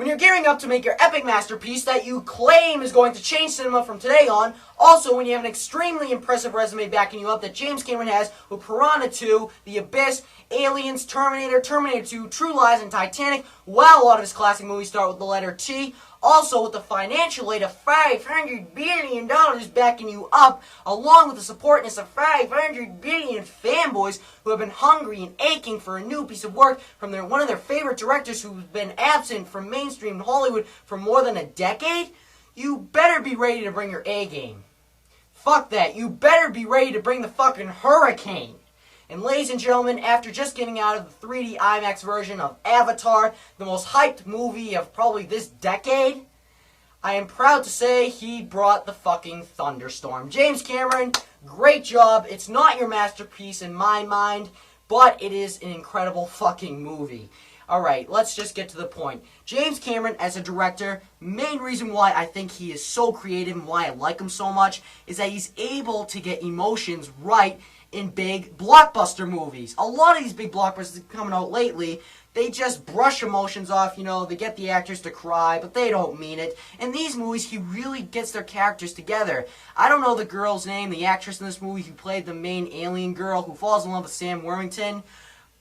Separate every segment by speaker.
Speaker 1: When you're gearing up to make your epic masterpiece that you claim is going to change cinema from today on, also when you have an extremely impressive resume backing you up that James Cameron has with Piranha 2, The Abyss, Aliens, Terminator, Terminator 2, True Lies, and Titanic, while a lot of his classic movies start with the letter T, also with the financial aid of $500 billion backing you up, along with the supportness of 500 billion fanboys who have been hungry and aching for a new piece of work from one of their favorite directors who's been absent from mainstream Hollywood for more than a decade, you better be ready to bring your A game. Fuck that, you better be ready to bring the fucking hurricane. And ladies and gentlemen, after just getting out of the 3D IMAX version of Avatar, the most hyped movie of probably this decade, I am proud to say he brought the fucking thunderstorm. James Cameron, great job. It's not your masterpiece in my mind, but it is an incredible fucking movie. Alright, let's just get to the point. James Cameron, as a director, main reason why I think he is so creative and why I like him so much is that he's able to get emotions right in big blockbuster movies. A lot of these big blockbusters coming out lately, they just brush emotions off, they get the actors to cry, but they don't mean it. In these movies, he really gets their characters together. I don't know the girl's name, the actress in this movie who played the main alien girl who falls in love with Sam Worthington,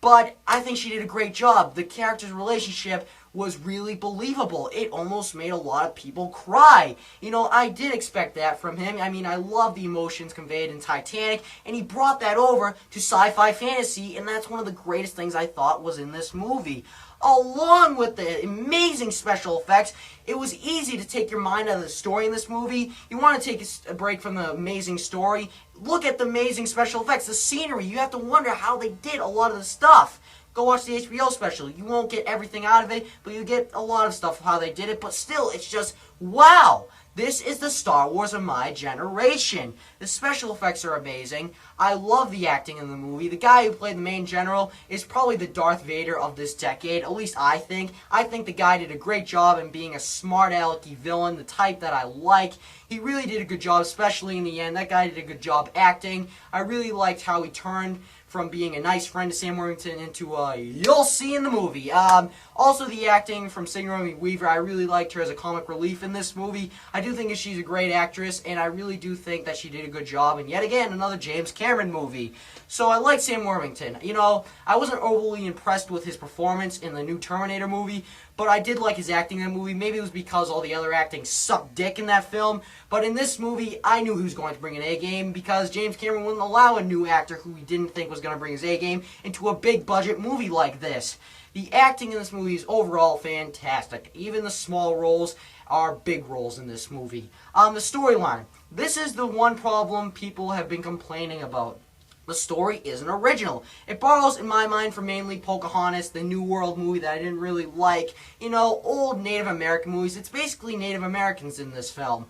Speaker 1: but I think she did a great job. The character's relationship was really believable. It almost made a lot of people cry. I did expect that from him. I love the emotions conveyed in Titanic, and he brought that over to sci-fi fantasy, and that's one of the greatest things I thought was in this movie. Along with the amazing special effects, it was easy to take your mind out of the story in this movie. You want to take a break from the amazing story, look at the amazing special effects, the scenery. You have to wonder how they did a lot of the stuff. Go watch the HBO special. You won't get everything out of it, but you get a lot of stuff how they did it. But still, it's just, wow! This is the Star Wars of my generation. The special effects are amazing. I love the acting in the movie. The guy who played the main general is probably the Darth Vader of this decade, at least I think. I think the guy did a great job in being a smart alecky villain, the type that I like. He really did a good job, especially in the end. That guy did a good job acting. I really liked how he turned from being a nice friend to Sam Worthington into you'll see in the movie. Also, the acting from Sigourney Weaver, I really liked her as a comic relief in this movie. I do think she's a great actress, and I really do think that she did a good job. And yet again, another James Cameron movie. So I like Sam Worthington. I wasn't overly impressed with his performance in the new Terminator movie, but I did like his acting in the movie. Maybe it was because all the other acting sucked dick in that film. But in this movie, I knew he was going to bring an A game because James Cameron wouldn't allow a new actor who he didn't think was going to bring his A game into a big budget movie like this. The acting in this movie is overall fantastic. Even the small roles are big roles in this movie. The storyline. This is the one problem people have been complaining about. The story isn't original. It borrows, in my mind, from mainly Pocahontas, the New World movie that I didn't really like. Old Native American movies. It's basically Native Americans in this film.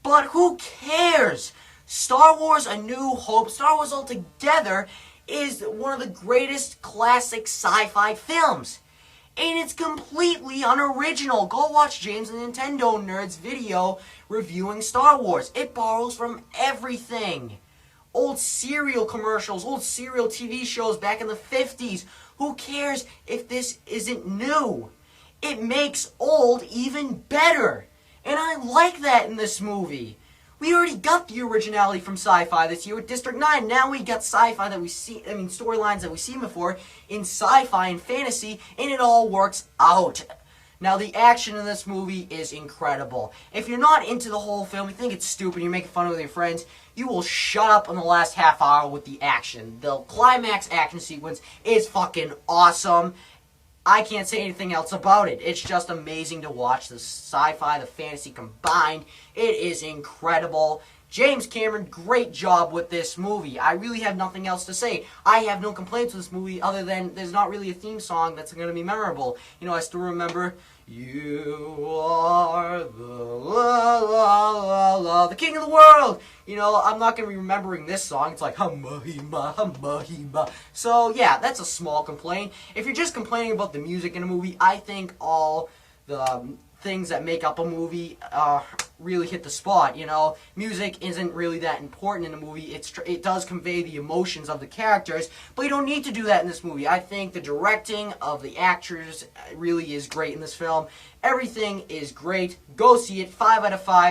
Speaker 1: But who cares? Star Wars A New Hope, Star Wars altogether, is one of the greatest classic sci-fi films. And it's completely unoriginal. Go watch James the Nintendo Nerd's video reviewing Star Wars. It borrows from everything. Old cereal commercials, old cereal TV shows back in the 50s. Who cares if this isn't new? It makes old even better. And I like that in this movie. We already got the originality from sci-fi this year with District 9. Now we got sci-fi that we see, storylines that we've seen before in sci-fi and fantasy, and it all works out. Now, the action in this movie is incredible. If you're not into the whole film, you think it's stupid, you're making fun of it with your friends, you will shut up in the last half hour with the action. The climax action sequence is fucking awesome. I can't say anything else about it. It's just amazing to watch. The sci-fi, the fantasy combined. It is incredible. James Cameron, great job with this movie. I really have nothing else to say. I have no complaints with this movie other than there's not really a theme song that's going to be memorable. I still remember, you are the la la la la, the king of the world. I'm not going to be remembering this song. It's like, hum-ma-hee-ma, hum-ma-hee-ma. So, yeah, that's a small complaint. If you're just complaining about the music in a movie, I think all things that make up a movie really hit the spot. You know, music isn't really that important in a movie. It does convey the emotions of the characters, but you don't need to do that in this movie. I think the directing of the actors really is great in this film. Everything is great. Go see it. 5 out of 5.